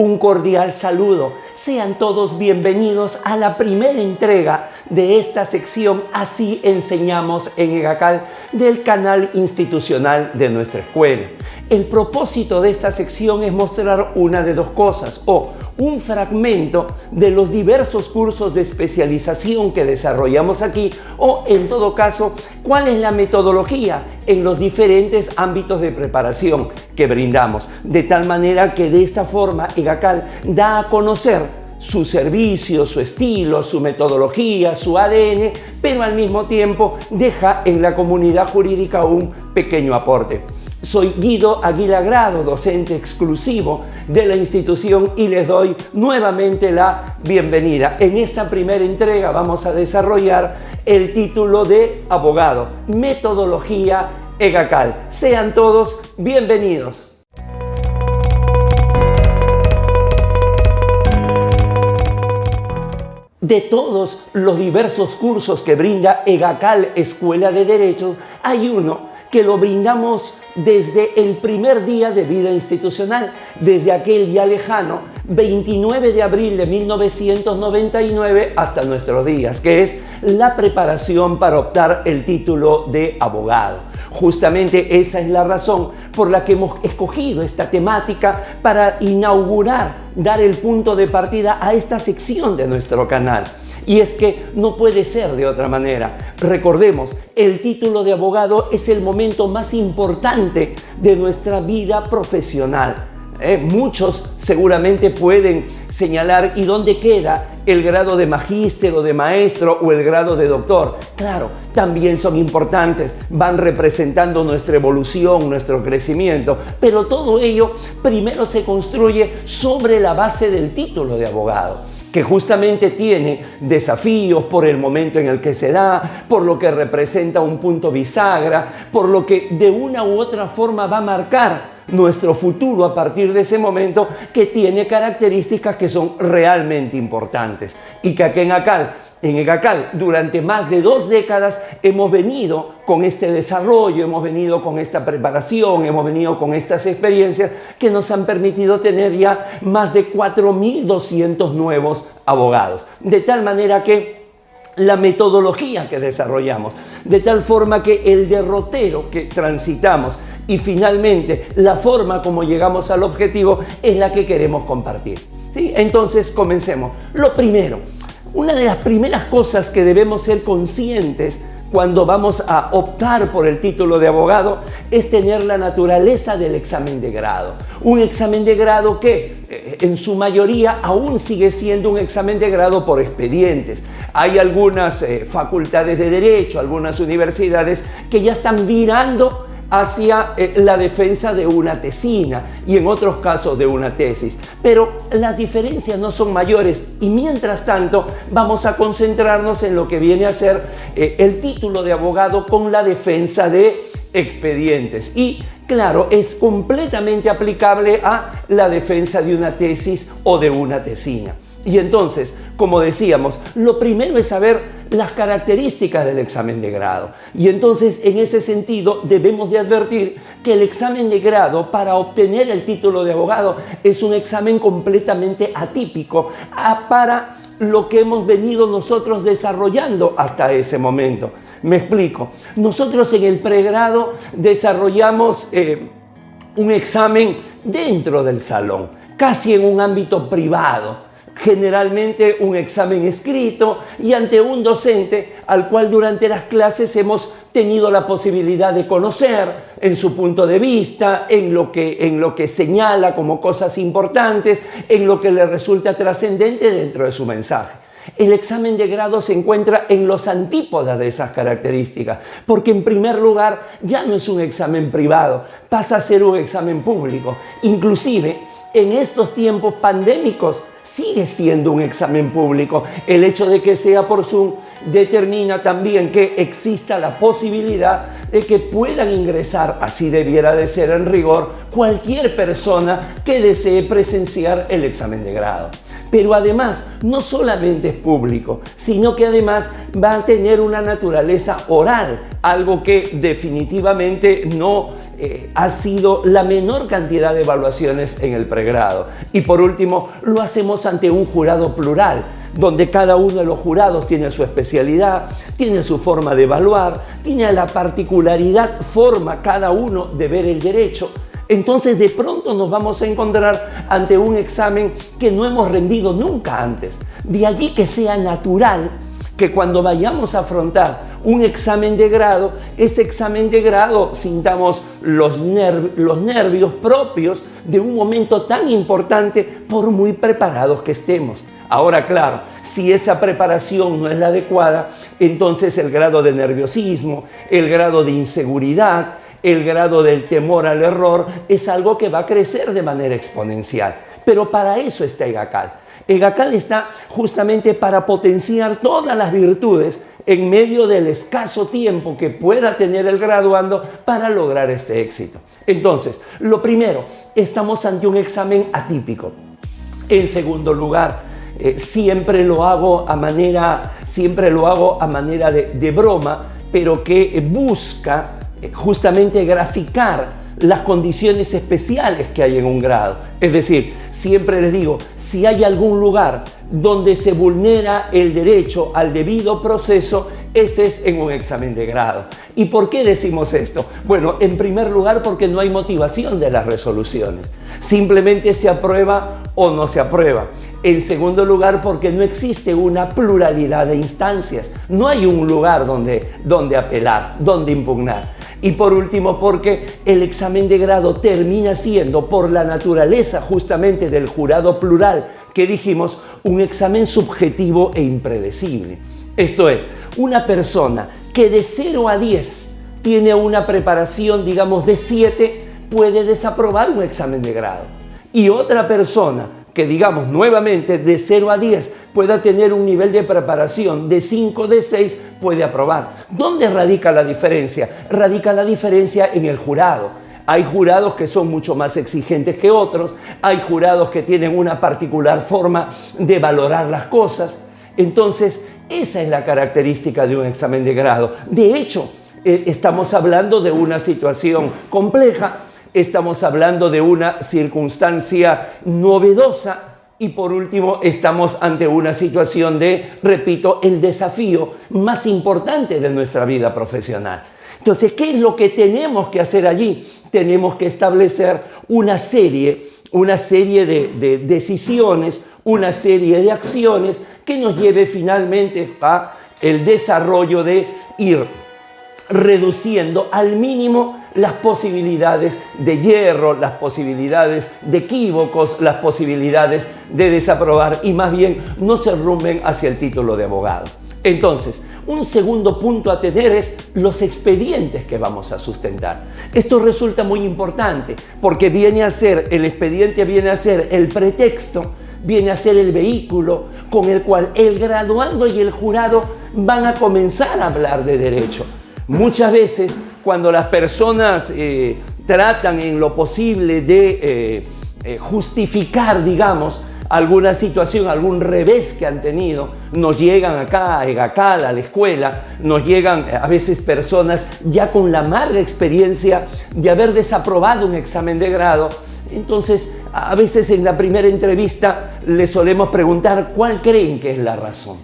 Un cordial saludo. Sean todos bienvenidos a la primera entrega de esta sección Así enseñamos en EGACAL del canal institucional de nuestra escuela. El propósito de esta sección es mostrar una de dos cosas, o un fragmento de los diversos cursos de especialización que desarrollamos aquí, o en todo caso, cuál es la metodología en los diferentes ámbitos de preparación que brindamos, de tal manera que de esta forma EGACAL da a conocer su servicio, su estilo, su metodología, su ADN, pero al mismo tiempo deja en la comunidad jurídica un pequeño aporte. Soy Guido Aguila Grado, docente exclusivo de la institución, y les doy nuevamente la bienvenida. En esta primera entrega vamos a desarrollar el título de abogado, metodología EGACAL. Sean todos bienvenidos. De todos los diversos cursos que brinda EGACAL Escuela de Derecho, hay uno que lo brindamos desde el primer día de vida institucional, desde aquel ya lejano 29 de abril de 1999 hasta nuestros días, que es la preparación para optar el título de abogado. Justamente esa es la razón por la que hemos escogido esta temática para inaugurar, dar el punto de partida a esta sección de nuestro canal. Y es que no puede ser de otra manera. Recordemos, el título de abogado es el momento más importante de nuestra vida profesional. Muchos seguramente pueden señalar ¿y dónde queda el grado de magíster o de maestro o el grado de doctor? Claro, también son importantes, van representando nuestra evolución, nuestro crecimiento, pero todo ello primero se construye sobre la base del título de abogado, que justamente tiene desafíos por el momento en el que se da, por lo que representa un punto bisagra, por lo que de una u otra forma va a marcar nuestro futuro a partir de ese momento, que tiene características que son realmente importantes y que aquí en EGACAL durante más de 2 décadas hemos venido con este desarrollo, hemos venido con esta preparación, hemos venido con estas experiencias que nos han permitido tener ya más de 4.200 nuevos abogados. De tal manera que la metodología que desarrollamos, de tal forma que el derrotero que transitamos y finalmente la forma como llegamos al objetivo es la que queremos compartir. ¿Sí? Entonces comencemos. Lo primero, una de las primeras cosas que debemos ser conscientes cuando vamos a optar por el título de abogado es tener la naturaleza del examen de grado. Un examen de grado que en su mayoría aún sigue siendo un examen de grado por expedientes. Hay algunas facultades de derecho, algunas universidades que ya están virando hacia la defensa de una tesina y en otros casos de una tesis. Pero las diferencias no son mayores y mientras tanto vamos a concentrarnos en lo que viene a ser el título de abogado con la defensa de expedientes. Y claro, es completamente aplicable a la defensa de una tesis o de una tesina. Y entonces, como decíamos, lo primero es saber las características del examen de grado. Y entonces, en ese sentido, debemos de advertir que el examen de grado para obtener el título de abogado es un examen completamente atípico para lo que hemos venido nosotros desarrollando hasta ese momento. Me explico. Nosotros en el pregrado desarrollamos un examen dentro del salón, casi en un ámbito privado. Generalmente un examen escrito y ante un docente al cual durante las clases hemos tenido la posibilidad de conocer en su punto de vista, en lo que señala como cosas importantes, en lo que le resulta trascendente dentro de su mensaje. El examen de grado se encuentra en los antípodas de esas características, porque en primer lugar ya no es un examen privado, pasa a ser un examen público. Inclusive en estos tiempos pandémicos sigue siendo un examen público. El hecho de que sea por Zoom determina también que exista la posibilidad de que puedan ingresar, así debiera de ser en rigor, cualquier persona que desee presenciar el examen de grado. Pero además, no solamente es público, sino que además va a tener una naturaleza oral, algo que definitivamente no ha sido la menor cantidad de evaluaciones en el pregrado. Y por último, lo hacemos ante un jurado plural, donde cada uno de los jurados tiene su especialidad, tiene su forma de evaluar, tiene la particularidad, forma cada uno de ver el derecho. Entonces de pronto nos vamos a encontrar ante un examen que no hemos rendido nunca antes. De allí que sea natural que cuando vayamos a afrontar un examen de grado, ese examen de grado sintamos los nervios propios de un momento tan importante por muy preparados que estemos. Ahora, claro, si esa preparación no es la adecuada, entonces el grado de nerviosismo, el grado de inseguridad, el grado del temor al error es algo que va a crecer de manera exponencial. Pero para eso está EGACAL. EGACAL está justamente para potenciar todas las virtudes en medio del escaso tiempo que pueda tener el graduando para lograr este éxito. Entonces, lo primero, estamos ante un examen atípico. En segundo lugar, siempre lo hago a manera de broma, pero que busca justamente graficar las condiciones especiales que hay en un grado. Es decir, siempre les digo, si hay algún lugar donde se vulnera el derecho al debido proceso, ese es en un examen de grado. ¿Y por qué decimos esto? Bueno, en primer lugar porque no hay motivación de las resoluciones. Simplemente se aprueba o no se aprueba. En segundo lugar, porque no existe una pluralidad de instancias. No hay un lugar donde apelar, donde impugnar. Y por último, porque el examen de grado termina siendo, por la naturaleza justamente del jurado plural que dijimos, un examen subjetivo e impredecible. Esto es, una persona que de 0 a 10 tiene una preparación, digamos, de 7, puede desaprobar un examen de grado. Y otra persona que, digamos, nuevamente de 0 a 10 pueda tener un nivel de preparación de 5, de 6, puede aprobar. ¿Dónde radica la diferencia? Radica la diferencia en el jurado. Hay jurados que son mucho más exigentes que otros, hay jurados que tienen una particular forma de valorar las cosas. Entonces, esa es la característica de un examen de grado. De hecho, estamos hablando de una situación compleja, estamos hablando de una circunstancia novedosa y por último estamos ante una situación de, repito, el desafío más importante de nuestra vida profesional. Entonces, ¿qué es lo que tenemos que hacer allí? Tenemos que establecer una serie de decisiones, una serie de acciones que nos lleve finalmente a el desarrollo de ir reduciendo al mínimo las posibilidades de hierro, las posibilidades de equívocos, las posibilidades de desaprobar y más bien no se rumben hacia el título de abogado. Entonces, un segundo punto a tener es los expedientes que vamos a sustentar. Esto resulta muy importante porque el expediente viene a ser el pretexto, viene a ser el vehículo con el cual el graduando y el jurado van a comenzar a hablar de derecho. Muchas veces cuando las personas tratan en lo posible de justificar, digamos, alguna situación, algún revés que han tenido, nos llegan acá a EGACAL, a la escuela, nos llegan a veces personas ya con la amarga experiencia de haber desaprobado un examen de grado. Entonces, a veces en la primera entrevista les solemos preguntar cuál creen que es la razón.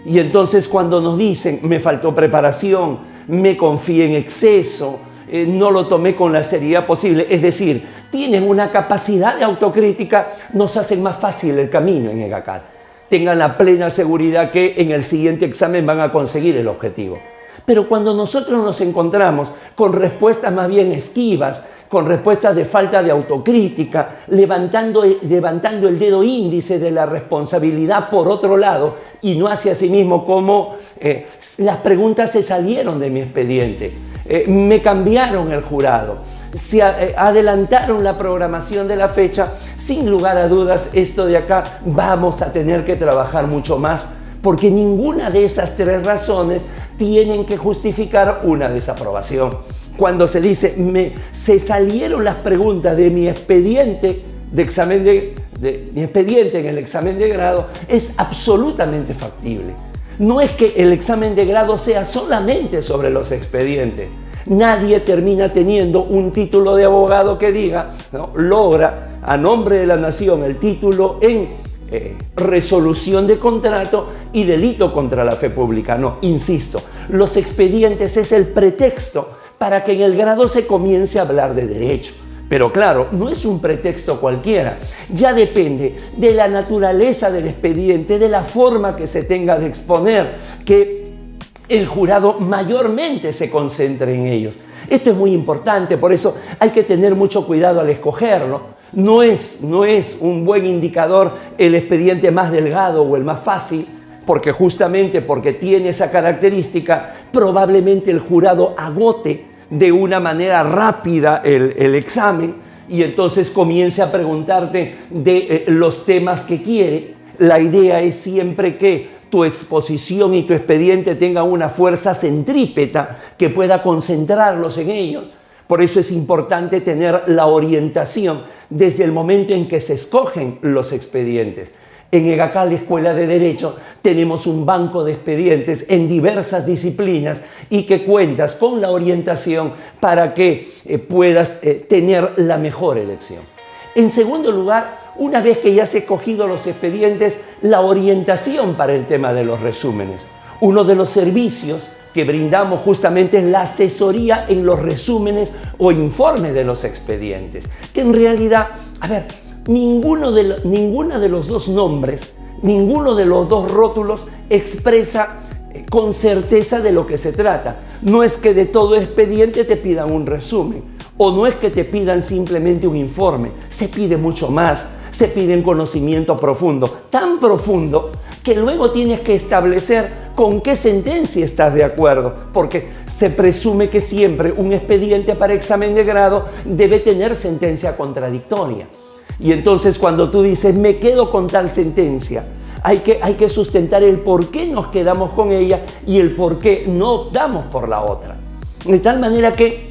Y entonces cuando nos dicen, me faltó preparación, me confié en exceso, no lo tomé con la seriedad posible, es decir, tienen una capacidad de autocrítica, nos hacen más fácil el camino en EGACAL. Tengan la plena seguridad que en el siguiente examen van a conseguir el objetivo. Pero cuando nosotros nos encontramos con respuestas más bien esquivas, con respuestas de falta de autocrítica, levantando el dedo índice de la responsabilidad por otro lado y no hacia sí mismo como las preguntas se salieron de mi expediente, me cambiaron el jurado, se adelantaron la programación de la fecha, sin lugar a dudas esto de acá vamos a tener que trabajar mucho más porque ninguna de esas tres razones tienen que justificar una desaprobación. Cuando se dice, se salieron las preguntas de mi expediente mi expediente en el examen de grado, es absolutamente factible. No es que el examen de grado sea solamente sobre los expedientes, Nadie termina teniendo un título de abogado que diga, ¿no?, logra a nombre de la nación el título en resolución de contrato y delito contra la fe pública. No, insisto, los expedientes es el pretexto para que en el grado se comience a hablar de derecho. Pero claro, no es un pretexto cualquiera, ya depende de la naturaleza del expediente, de la forma que se tenga de exponer, que el jurado mayormente se concentre en ellos. Esto es muy importante, por eso hay que tener mucho cuidado al escogerlo. No es un buen indicador el expediente más delgado o el más fácil, porque justamente porque tiene esa característica, probablemente el jurado agote de una manera rápida el examen y entonces comience a preguntarte de los temas que quiere. La idea es siempre que tu exposición y tu expediente tengan una fuerza centrípeta que pueda concentrarlos en ellos. Por eso es importante tener la orientación desde el momento en que se escogen los expedientes. En EGACAL, Escuela de Derecho, tenemos un banco de expedientes en diversas disciplinas y que cuentas con la orientación para que puedas tener la mejor elección. En segundo lugar, una vez que ya has escogido los expedientes, la orientación para el tema de los resúmenes. Uno de los servicios que brindamos justamente es la asesoría en los resúmenes o informes de los expedientes, que en realidad, ninguna de los dos nombres, ninguno de los dos rótulos expresa con certeza de lo que se trata. No es que de todo expediente te pidan un resumen, o no es que te pidan simplemente un informe, se pide mucho más, se pide un conocimiento profundo, tan profundo que luego tienes que establecer con qué sentencia estás de acuerdo, porque se presume que siempre un expediente para examen de grado debe tener sentencia contradictoria. Y entonces cuando tú dices, me quedo con tal sentencia, hay que sustentar el por qué nos quedamos con ella y el por qué no optamos por la otra. De tal manera que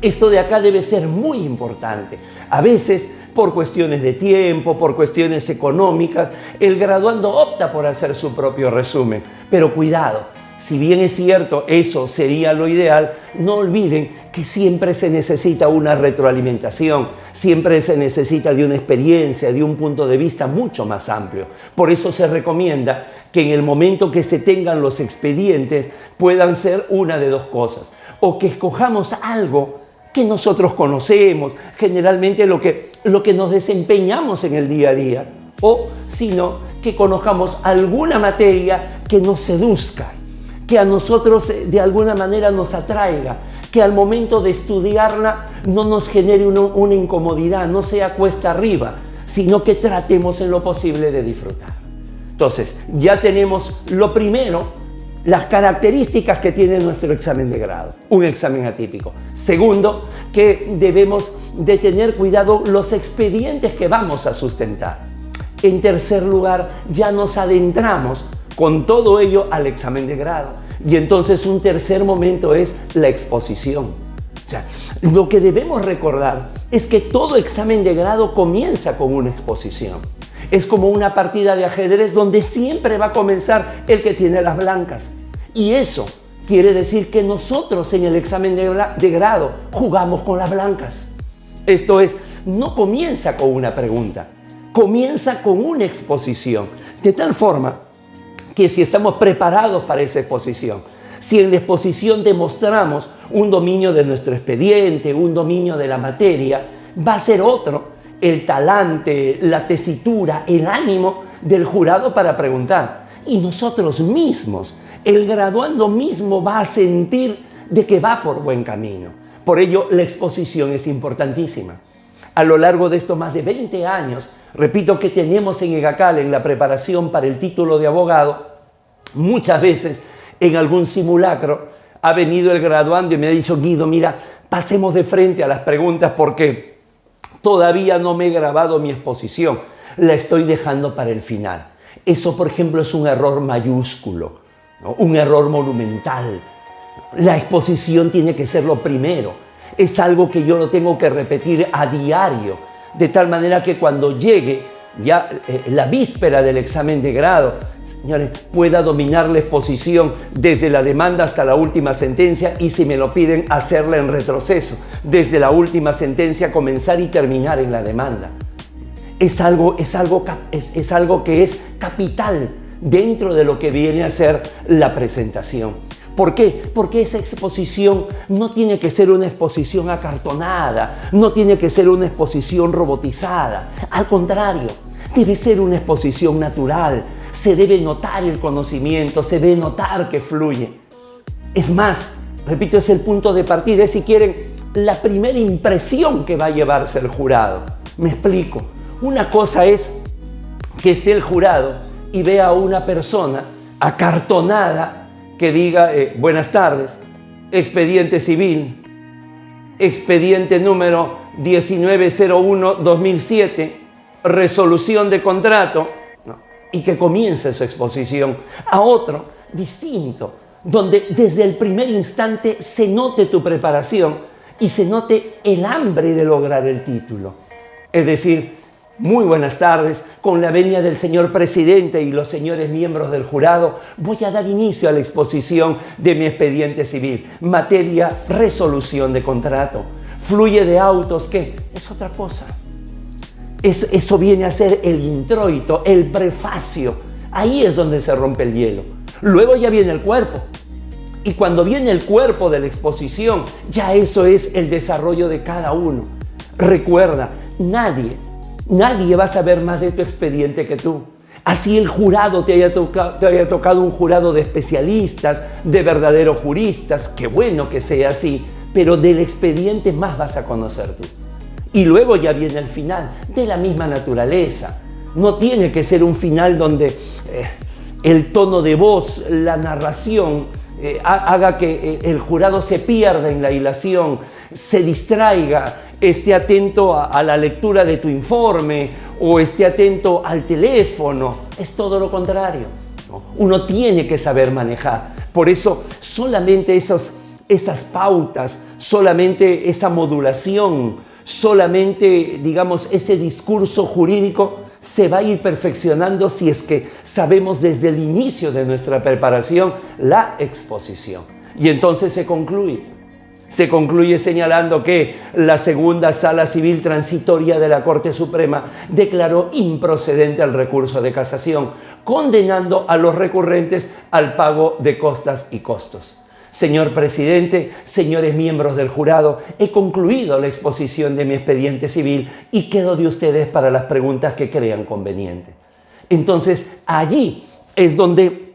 esto de acá debe ser muy importante. A veces, por cuestiones de tiempo, por cuestiones económicas, el graduando opta por hacer su propio resumen. Pero cuidado, si bien es cierto, eso sería lo ideal, no olviden que siempre se necesita una retroalimentación, siempre se necesita de una experiencia, de un punto de vista mucho más amplio. Por eso se recomienda que en el momento que se tengan los expedientes puedan ser una de dos cosas. O que escojamos algo que nosotros conocemos, generalmente lo que nos desempeñamos en el día a día, o sino que conozcamos alguna materia que nos seduzca, que a nosotros de alguna manera nos atraiga, que al momento de estudiarla no nos genere una incomodidad, no sea cuesta arriba, sino que tratemos en lo posible de disfrutar. Entonces, ya tenemos lo primero, las características que tiene nuestro examen de grado, un examen atípico. Segundo, que debemos de tener cuidado los expedientes que vamos a sustentar. En tercer lugar, ya nos adentramos con todo ello al examen de grado. Y entonces un tercer momento es la exposición. O sea, lo que debemos recordar es que todo examen de grado comienza con una exposición. Es como una partida de ajedrez donde siempre va a comenzar el que tiene las blancas. Y eso quiere decir que nosotros en el examen de grado jugamos con las blancas. Esto es, no comienza con una pregunta, comienza con una exposición. De tal forma que si estamos preparados para esa exposición, si en la exposición demostramos un dominio de nuestro expediente, un dominio de la materia, va a ser otro el talante, la tesitura, el ánimo del jurado para preguntar. Y nosotros mismos, el graduando mismo va a sentir de que va por buen camino. Por ello, la exposición es importantísima. A lo largo de estos más de 20 años, repito que tenemos en EGACAL, en la preparación para el título de abogado, muchas veces en algún simulacro ha venido el graduando y me ha dicho, Guido, mira, pasemos de frente a las preguntas porque todavía no me he grabado mi exposición, la estoy dejando para el final. Eso, por ejemplo, es un error mayúsculo, ¿no? Un error monumental. La exposición tiene que ser lo primero. Es algo que yo lo tengo que repetir a diario, de tal manera que cuando llegue la víspera del examen de grado, señores, pueda dominar la exposición desde la demanda hasta la última sentencia y, si me lo piden, hacerla en retroceso, desde la última sentencia comenzar y terminar en la demanda. Es algo que es capital dentro de lo que viene a ser la presentación. ¿Por qué? Porque esa exposición no tiene que ser una exposición acartonada, no tiene que ser una exposición robotizada. Al contrario, debe ser una exposición natural. Se debe notar el conocimiento, se debe notar que fluye. Es más, repito, es el punto de partida, es, si quieren, la primera impresión que va a llevarse el jurado. Me explico. Una cosa es que esté el jurado y vea a una persona acartonada que diga, buenas tardes, expediente civil, expediente número 1901-2007, resolución de contrato, ¿no? Y que comience su exposición. A otro distinto, donde desde el primer instante se note tu preparación y se note el hambre de lograr el título. Es decir, muy buenas tardes, con la venia del señor presidente y los señores miembros del jurado, voy a dar inicio a la exposición de mi expediente civil. Materia, resolución de contrato. Fluye de autos, ¿qué? Es otra cosa. Eso viene a ser el introito, el prefacio. Ahí es donde se rompe el hielo. Luego ya viene el cuerpo. Y cuando viene el cuerpo de la exposición, ya eso es el desarrollo de cada uno. Recuerda, nadie va a saber más de tu expediente que tú. Así el jurado te haya tocado un jurado de especialistas, de verdaderos juristas, qué bueno que sea así, pero del expediente más vas a conocer tú. Y luego ya viene el final, de la misma naturaleza. No tiene que ser un final donde el tono de voz, la narración, haga que el jurado se pierda en la hilación, se distraiga, esté atento a la lectura de tu informe o esté atento al teléfono. Es todo lo contrario. Uno tiene que saber manejar. Por eso solamente esas pautas, solamente esa modulación, solamente, digamos, ese discurso jurídico se va a ir perfeccionando si es que sabemos desde el inicio de nuestra preparación la exposición. Y entonces se concluye señalando que la segunda Sala Civil Transitoria de la Corte Suprema declaró improcedente el recurso de casación, condenando a los recurrentes al pago de costas y costos. Señor presidente, señores miembros del jurado, he concluido la exposición de mi expediente civil y quedo de ustedes para las preguntas que crean conveniente. Entonces, allí es donde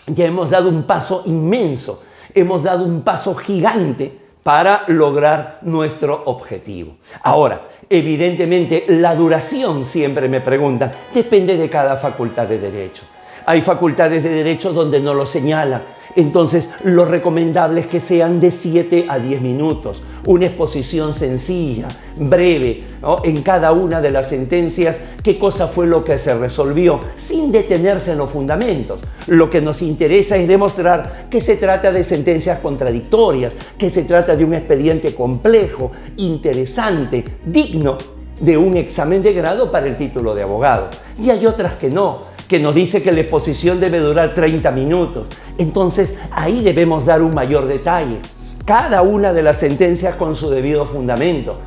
ya hemos dado un paso inmenso, hemos dado un paso gigante para lograr nuestro objetivo. Ahora, evidentemente, la duración, siempre me preguntan, depende de cada facultad de derecho. Hay facultades de derecho donde no lo señalan. Entonces, lo recomendable es que sean de 7 a 10 minutos. Una exposición sencilla, breve, ¿no? En cada una de las sentencias, qué cosa fue lo que se resolvió, sin detenerse en los fundamentos. Lo que nos interesa es demostrar que se trata de sentencias contradictorias, que se trata de un expediente complejo, interesante, digno de un examen de grado para el título de abogado. Y hay otras que no, que nos dice que la exposición debe durar 30 minutos. Entonces, ahí debemos dar un mayor detalle. Cada una de las sentencias con su debido fundamento.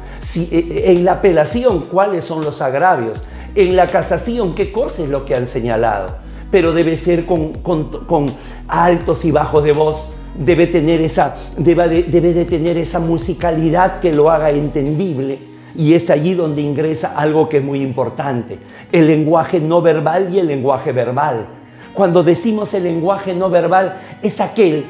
En la apelación, ¿cuáles son los agravios? En la casación, ¿qué cosa es lo que han señalado? Pero debe ser con altos y bajos de voz. Debe de tener esa musicalidad que lo haga entendible. Y es allí donde ingresa algo que es muy importante, el lenguaje no verbal y el lenguaje verbal. Cuando decimos el lenguaje no verbal, es aquel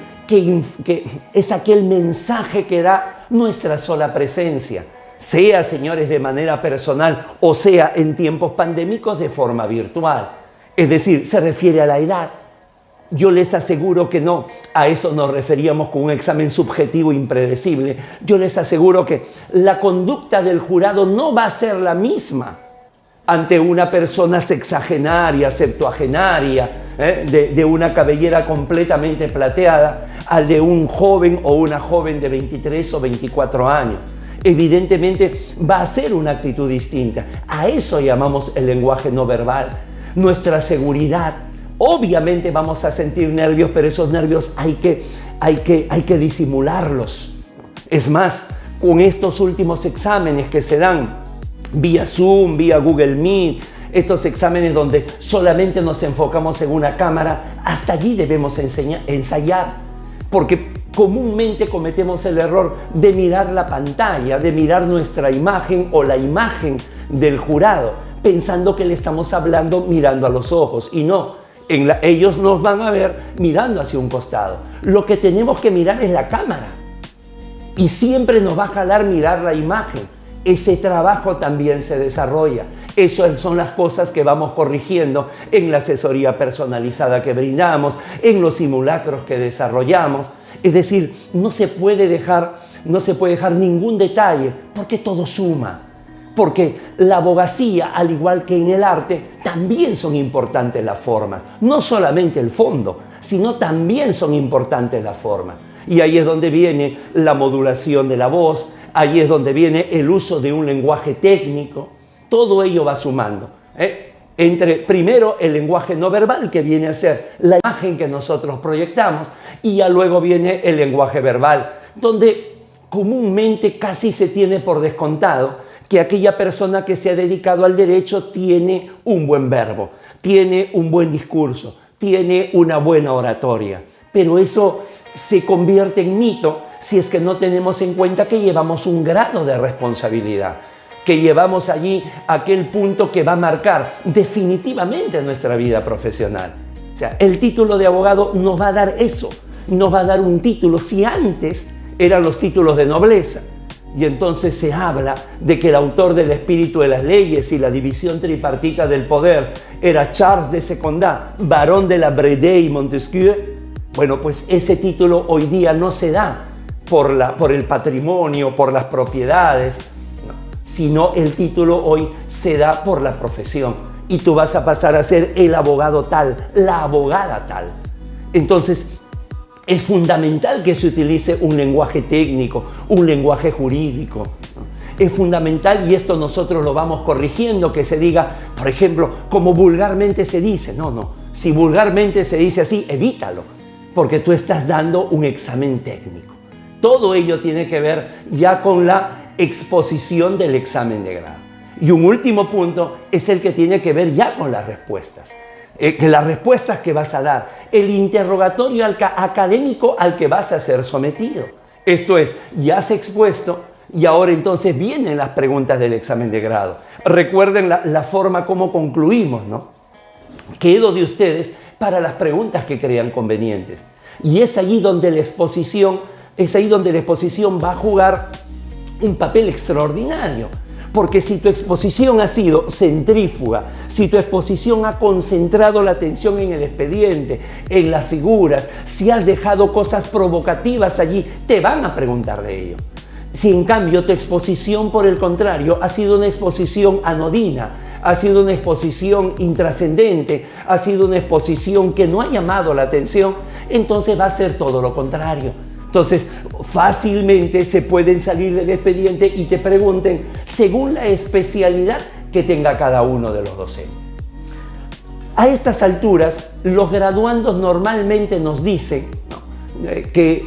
mensaje que da nuestra sola presencia, sea, señores, de manera personal o sea en tiempos pandémicos de forma virtual. Es decir, se refiere a la edad. Yo les aseguro que no, a eso nos referíamos con un examen subjetivo impredecible. Yo les aseguro que la conducta del jurado no va a ser la misma ante una persona sexagenaria, septuagenaria, de una cabellera completamente plateada, al de un joven o una joven de 23 o 24 años. evidentemente va a ser una actitud distinta. A eso llamamos el lenguaje no verbal. Nuestra seguridad. Obviamente vamos a sentir nervios, pero esos nervios hay que disimularlos. Es más, con estos últimos exámenes que se dan vía Zoom, vía Google Meet, estos exámenes donde solamente nos enfocamos en una cámara, hasta allí debemos ensayar, porque comúnmente cometemos el error de mirar la pantalla, de mirar nuestra imagen o la imagen del jurado, pensando que le estamos hablando mirando a los ojos, y no, ellos nos van a ver mirando hacia un costado. Lo que tenemos que mirar es la cámara, y siempre nos va a jalar mirar la imagen. Ese trabajo también se desarrolla. Esas son las cosas que vamos corrigiendo en la asesoría personalizada que brindamos, en los simulacros que desarrollamos. Es decir, no se puede dejar ningún detalle, porque todo suma. Porque la abogacía, al igual que en el arte, también son importantes las formas. No solamente el fondo, sino también son importantes las formas. Y ahí es donde viene la modulación de la voz, ahí es donde viene el uso de un lenguaje técnico. Todo ello va sumando. Entre primero el lenguaje no verbal, que viene a ser la imagen que nosotros proyectamos, y ya luego viene el lenguaje verbal, donde comúnmente casi se tiene por descontado que aquella persona que se ha dedicado al derecho tiene un buen verbo, tiene un buen discurso, tiene una buena oratoria. Pero eso se convierte en mito si es que no tenemos en cuenta que llevamos un grado de responsabilidad, que llevamos allí aquel punto que va a marcar definitivamente nuestra vida profesional. O sea, el título de abogado nos va a dar eso, nos va a dar un título. Si antes eran los títulos de nobleza, y entonces se habla de que el autor del espíritu de las leyes y la división tripartita del poder era Charles de Secondat, barón de la Brede y Montesquieu. Bueno, pues ese título hoy día no se da por el patrimonio, por las propiedades, no, sino el título hoy se da por la profesión. Y tú vas a pasar a ser el abogado tal, la abogada tal. Entonces, es fundamental que se utilice un lenguaje técnico, un lenguaje jurídico. Es fundamental, y esto nosotros lo vamos corrigiendo, que se diga, por ejemplo, como vulgarmente se dice. No. Si vulgarmente se dice así, evítalo, porque tú estás dando un examen técnico. Todo ello tiene que ver ya con la exposición del examen de grado. Y un último punto es el que tiene que ver ya con las respuestas. Que las respuestas que vas a dar, el interrogatorio académico al que vas a ser sometido. Esto es, ya has expuesto y ahora entonces vienen las preguntas del examen de grado. Recuerden la forma como concluimos, ¿no? Quedo de ustedes para las preguntas que crean convenientes. Y es allí donde la exposición va a jugar un papel extraordinario. Porque si tu exposición ha sido centrífuga, si tu exposición ha concentrado la atención en el expediente, en las figuras, si has dejado cosas provocativas allí, te van a preguntar de ello. Si en cambio tu exposición, por el contrario, ha sido una exposición anodina, ha sido una exposición intrascendente, ha sido una exposición que no ha llamado la atención, entonces va a ser todo lo contrario. Entonces, fácilmente se pueden salir del expediente y te pregunten según la especialidad que tenga cada uno de los docentes. A estas alturas, los graduandos normalmente nos dicen que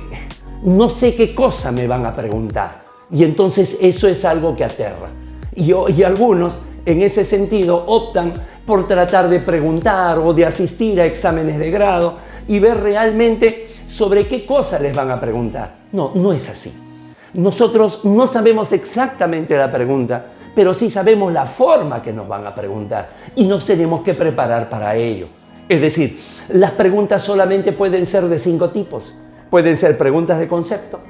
no sé qué cosa me van a preguntar. Y entonces eso es algo que aterra. Y algunos, en ese sentido, optan por tratar de preguntar o de asistir a exámenes de grado y ver realmente sobre qué cosa les van a preguntar. No es así. Nosotros no sabemos exactamente la pregunta, pero sí sabemos la forma que nos van a preguntar y nos tenemos que preparar para ello. Es decir, las preguntas solamente pueden ser de 5 tipos. Pueden ser preguntas de concepto,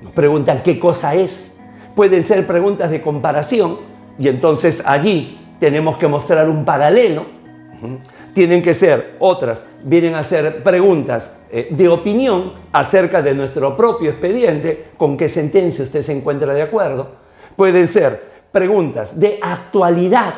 nos preguntan qué cosa es. Pueden ser preguntas de comparación y entonces allí tenemos que mostrar un paralelo. Tienen que ser otras, vienen a ser preguntas de opinión acerca de nuestro propio expediente, con qué sentencia usted se encuentra de acuerdo. Pueden ser preguntas de actualidad,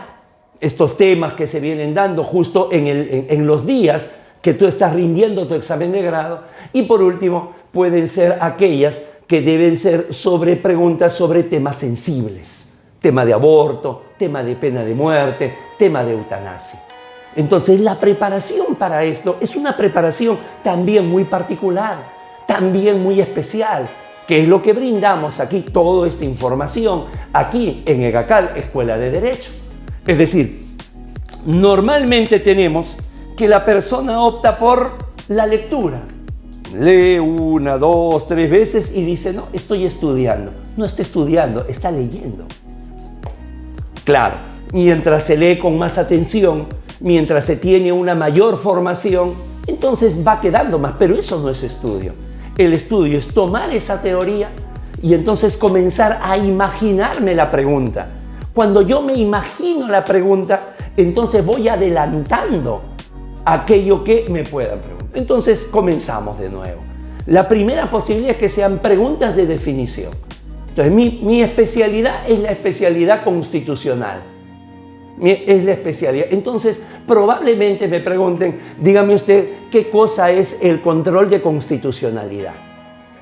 estos temas que se vienen dando justo en los días que tú estás rindiendo tu examen de grado. Y por último, pueden ser aquellas que deben ser sobre preguntas sobre temas sensibles. Tema de aborto, tema de pena de muerte, tema de eutanasia. Entonces la preparación para esto es una preparación también muy particular, también muy especial, que es lo que brindamos aquí, toda esta información, aquí en EGACAL, Escuela de Derecho. Es decir, normalmente tenemos que la persona opta por la lectura. Lee 1, 2, 3 veces y dice, no, estoy estudiando. No está estudiando, está leyendo. Claro, mientras se lee con más atención, mientras se tiene una mayor formación, entonces va quedando más, pero eso no es estudio. El estudio es tomar esa teoría y entonces comenzar a imaginarme la pregunta. Cuando yo me imagino la pregunta, entonces voy adelantando aquello que me puedan preguntar. Entonces comenzamos de nuevo. La primera posibilidad es que sean preguntas de definición. Entonces mi especialidad es la especialidad constitucional. Es la especialidad. Entonces probablemente me pregunten, dígame usted, ¿qué cosa es el control de constitucionalidad?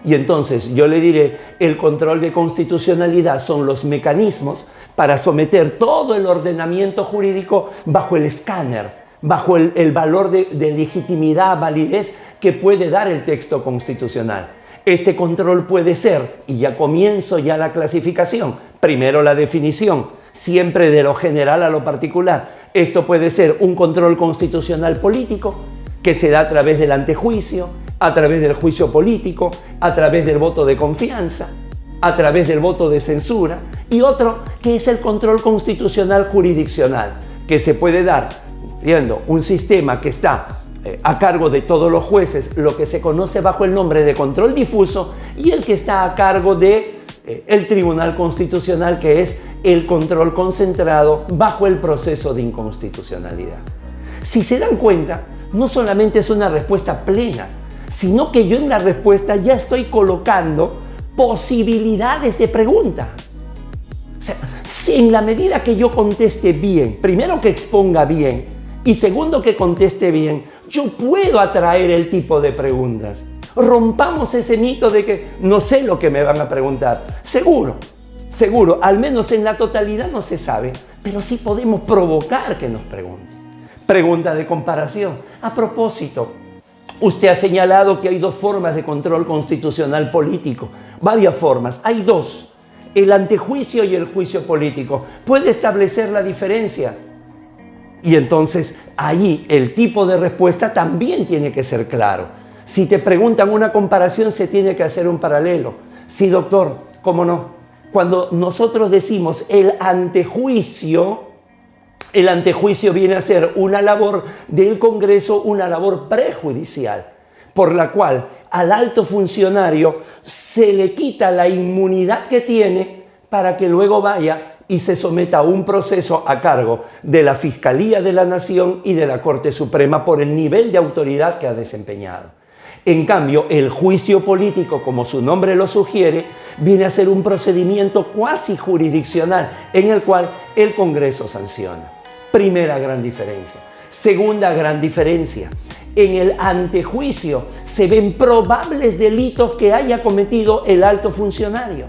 Y entonces yo le diré, el control de constitucionalidad son los mecanismos para someter todo el ordenamiento jurídico bajo el escáner, bajo el valor de legitimidad, validez que puede dar el texto constitucional. Este control puede ser, y ya comienzo ya la clasificación, primero la definición, siempre de lo general a lo particular. Esto puede ser un control constitucional político que se da a través del antejuicio, a través del juicio político, a través del voto de confianza, a través del voto de censura, y otro que es el control constitucional jurisdiccional, que se puede dar viendo un sistema que está a cargo de todos los jueces, lo que se conoce bajo el nombre de control difuso, y el que está a cargo de el Tribunal Constitucional, que es el control concentrado bajo el proceso de inconstitucionalidad. Si se dan cuenta, no solamente es una respuesta plena, sino que yo en la respuesta ya estoy colocando posibilidades de pregunta. O sea, si en la medida que yo conteste bien, primero que exponga bien y segundo que conteste bien, yo puedo atraer el tipo de preguntas. Rompamos ese mito de que no sé lo que me van a preguntar. Seguro, al menos en la totalidad no se sabe, pero sí podemos provocar que nos pregunten. Pregunta de comparación. A propósito, usted ha señalado que hay dos formas de control constitucional político. Varias formas. Hay dos. El antejuicio y el juicio político. ¿Puede establecer la diferencia? Y entonces ahí el tipo de respuesta también tiene que ser claro. Si te preguntan una comparación, se tiene que hacer un paralelo. Sí, doctor, ¿cómo no? Cuando nosotros decimos el antejuicio viene a ser una labor del Congreso, una labor prejudicial, por la cual al alto funcionario se le quita la inmunidad que tiene para que luego vaya y se someta a un proceso a cargo de la Fiscalía de la Nación y de la Corte Suprema por el nivel de autoridad que ha desempeñado. En cambio, el juicio político, como su nombre lo sugiere, viene a ser un procedimiento cuasi jurisdiccional en el cual el Congreso sanciona. Primera gran diferencia. Segunda gran diferencia. En el antejuicio se ven probables delitos que haya cometido el alto funcionario.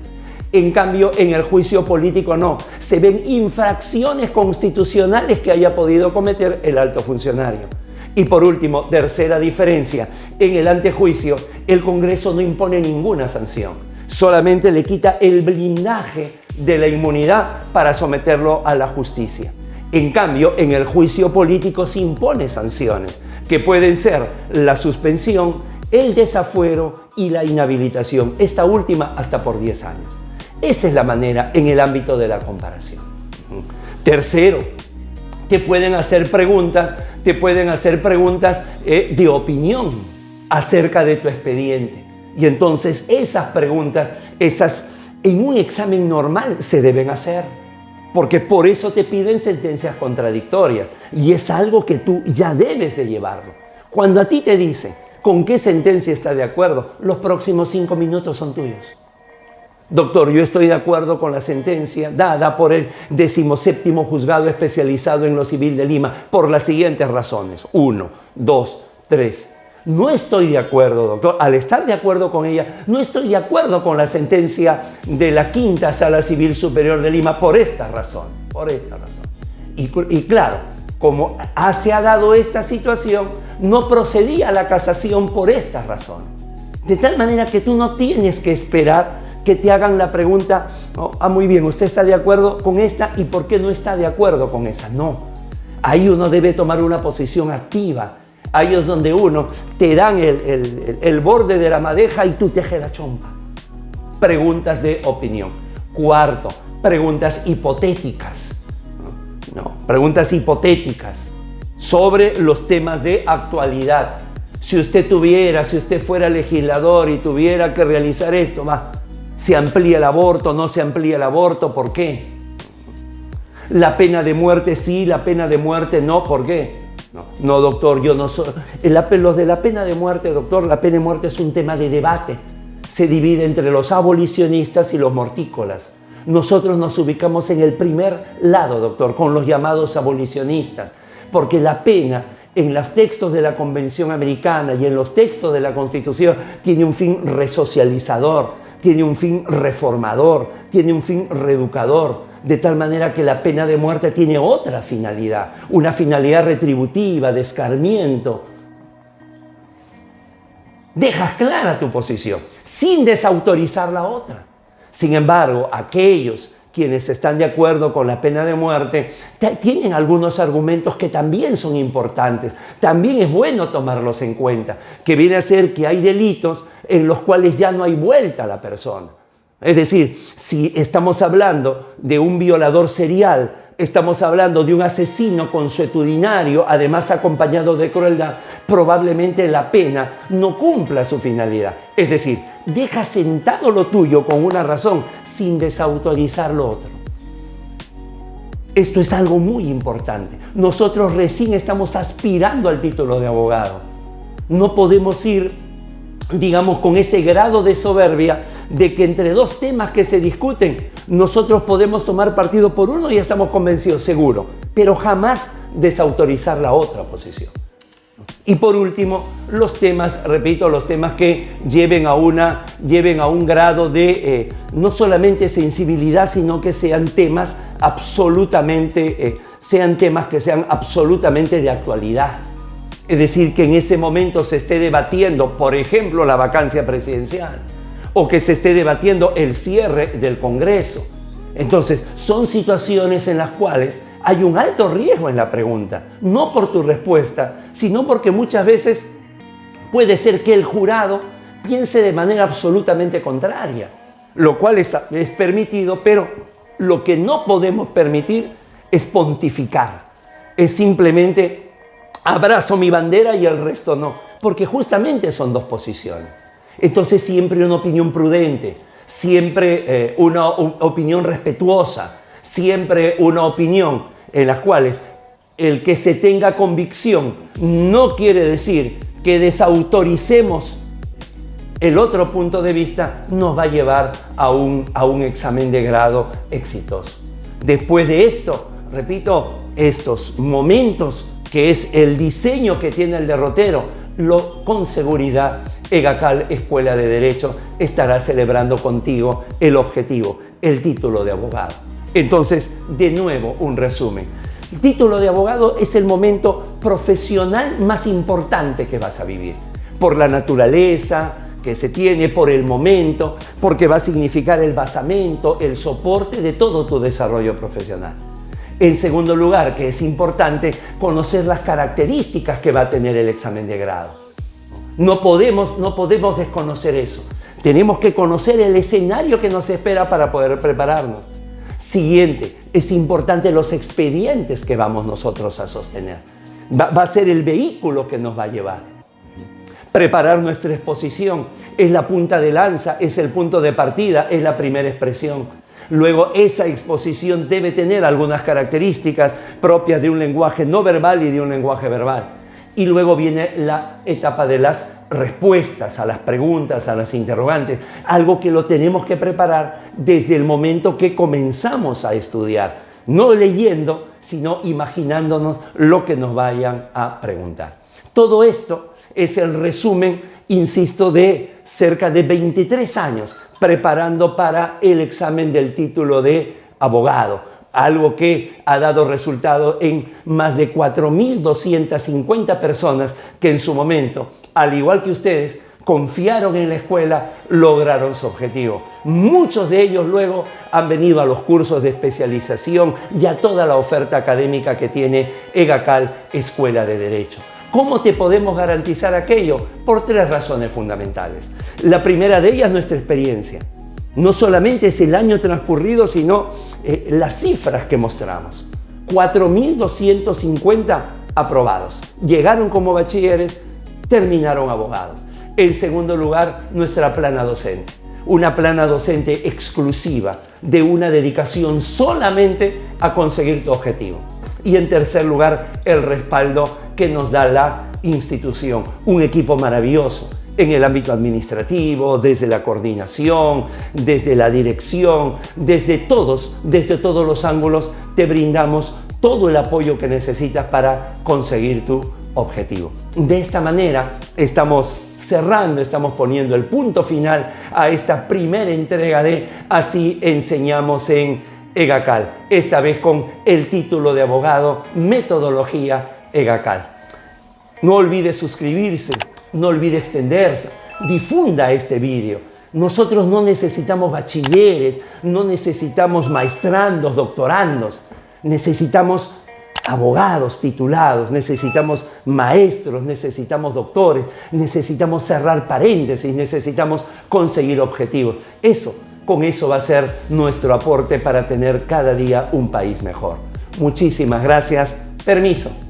En cambio, en el juicio político no. Se ven infracciones constitucionales que haya podido cometer el alto funcionario. Y por último, tercera diferencia, en el antejuicio el Congreso no impone ninguna sanción, solamente le quita el blindaje de la inmunidad para someterlo a la justicia. En cambio, en el juicio político se impone sanciones, que pueden ser la suspensión, el desafuero y la inhabilitación, esta última hasta por 10 años. Esa es la manera en el ámbito de la comparación. Tercero, te pueden hacer preguntas de opinión acerca de tu expediente. Y entonces esas preguntas, en un examen normal se deben hacer. Porque por eso te piden sentencias contradictorias. Y es algo que tú ya debes de llevarlo. Cuando a ti te dicen con qué sentencia estás de acuerdo, los próximos 5 minutos son tuyos. Doctor, yo estoy de acuerdo con la sentencia dada por el 17º Juzgado Especializado en lo Civil de Lima por las siguientes razones. 1, 2, 3. no estoy de acuerdo, doctor. Al estar de acuerdo con ella, no estoy de acuerdo con la sentencia de la Quinta Sala Civil Superior de Lima por esta razón, por esta razón. Y claro, como se ha dado esta situación, no procedía a la casación por esta razón. De tal manera que tú no tienes que esperar que te hagan la pregunta, oh, muy bien, ¿usted está de acuerdo con esta y por qué no está de acuerdo con esa? No, ahí uno debe tomar una posición activa. Ahí es donde uno te dan el borde de la madeja y tú tejes la chompa. Preguntas de opinión. Cuarto, preguntas hipotéticas. No, preguntas hipotéticas sobre los temas de actualidad. Si usted fuera legislador y tuviera que realizar esto, ¿se amplía el aborto? ¿No se amplía el aborto? ¿Por qué? La pena de muerte sí, la pena de muerte no, ¿por qué? No, doctor, yo no soy... Los de la pena de muerte, doctor, la pena de muerte es un tema de debate. Se divide entre los abolicionistas y los mortícolas. Nosotros nos ubicamos en el primer lado, doctor, con los llamados abolicionistas, porque la pena en los textos de la Convención Americana y en los textos de la Constitución tiene un fin resocializador, tiene un fin reformador, tiene un fin reeducador, de tal manera que la pena de muerte tiene otra finalidad, una finalidad retributiva, de escarmiento. Dejas clara tu posición, sin desautorizar la otra. Sin embargo, aquellos quienes están de acuerdo con la pena de muerte tienen algunos argumentos que también son importantes. También es bueno tomarlos en cuenta, que viene a ser que hay delitos en los cuales ya no hay vuelta a la persona. Es decir, si estamos hablando de un violador serial, estamos hablando de un asesino consuetudinario, además acompañado de crueldad, probablemente la pena no cumpla su finalidad. Es decir, deja sentado lo tuyo con una razón sin desautorizar lo otro. Esto es algo muy importante. Nosotros recién estamos aspirando al título de abogado. No podemos ir, digamos, con ese grado de soberbia de que entre dos temas que se discuten, nosotros podemos tomar partido por uno y estamos convencidos, seguro, pero jamás desautorizar la otra posición. Y por último, los temas, repito, los temas que lleven a un grado de no solamente sensibilidad, sino que sean temas absolutamente de actualidad. Es decir, que en ese momento se esté debatiendo, por ejemplo, la vacancia presidencial, o que se esté debatiendo el cierre del Congreso. Entonces, son situaciones en las cuales hay un alto riesgo en la pregunta, no por tu respuesta, sino porque muchas veces puede ser que el jurado piense de manera absolutamente contraria, lo cual es permitido, pero lo que no podemos permitir es pontificar, es simplemente abrazo mi bandera y el resto no, porque justamente son dos posiciones. Entonces siempre una opinión prudente, siempre una opinión respetuosa, siempre una opinión en las cuales el que se tenga convicción no quiere decir que desautoricemos el otro punto de vista, nos va a llevar a un examen de grado exitoso. Después de esto, repito, estos momentos que es el diseño que tiene el derrotero, con seguridad EGACAL Escuela de Derecho estará celebrando contigo el objetivo, el título de abogado. Entonces, de nuevo, un resumen. El título de abogado es el momento profesional más importante que vas a vivir, por la naturaleza que se tiene, por el momento, porque va a significar el basamento, el soporte de todo tu desarrollo profesional. En segundo lugar, que es importante conocer las características que va a tener el examen de grado. No podemos desconocer eso. Tenemos que conocer el escenario que nos espera para poder prepararnos. Siguiente, es importante los expedientes que vamos nosotros a sostener. Va a ser el vehículo que nos va a llevar. Preparar nuestra exposición es la punta de lanza, es el punto de partida, es la primera expresión. Luego, esa exposición debe tener algunas características propias de un lenguaje no verbal y de un lenguaje verbal. Y luego viene la etapa de las respuestas a las preguntas, a las interrogantes, algo que lo tenemos que preparar desde el momento que comenzamos a estudiar, no leyendo, sino imaginándonos lo que nos vayan a preguntar. Todo esto es el resumen, insisto, de cerca de 23 años preparando para el examen del título de abogado, algo que ha dado resultado en más de 4.250 personas que en su momento, al igual que ustedes, confiaron en la escuela, lograron su objetivo. Muchos de ellos luego han venido a los cursos de especialización y a toda la oferta académica que tiene EGACAL, Escuela de Derecho. ¿Cómo te podemos garantizar aquello? Por 3 razones fundamentales. La primera de ellas, nuestra experiencia. No solamente es el año transcurrido, sino las cifras que mostramos. 4.250 aprobados. Llegaron como bachilleres, terminaron abogados. En segundo lugar, nuestra plana docente. Una plana docente exclusiva, de una dedicación solamente a conseguir tu objetivo. Y en tercer lugar, el respaldo que nos da la institución. Un equipo maravilloso en el ámbito administrativo, desde la coordinación, desde la dirección, desde todos los ángulos te brindamos todo el apoyo que necesitas para conseguir tu objetivo. De esta manera estamos cerrando, estamos poniendo el punto final a esta primera entrega de Así enseñamos en EGACAL, esta vez con el título de abogado, metodología EGACAL. No olvide suscribirse, no olvide extenderse, difunda este vídeo. Nosotros no necesitamos bachilleres, no necesitamos maestrandos, doctorandos, necesitamos abogados titulados, necesitamos maestros, necesitamos doctores, necesitamos cerrar paréntesis, necesitamos conseguir objetivos. Con eso va a ser nuestro aporte para tener cada día un país mejor. Muchísimas gracias. Permiso.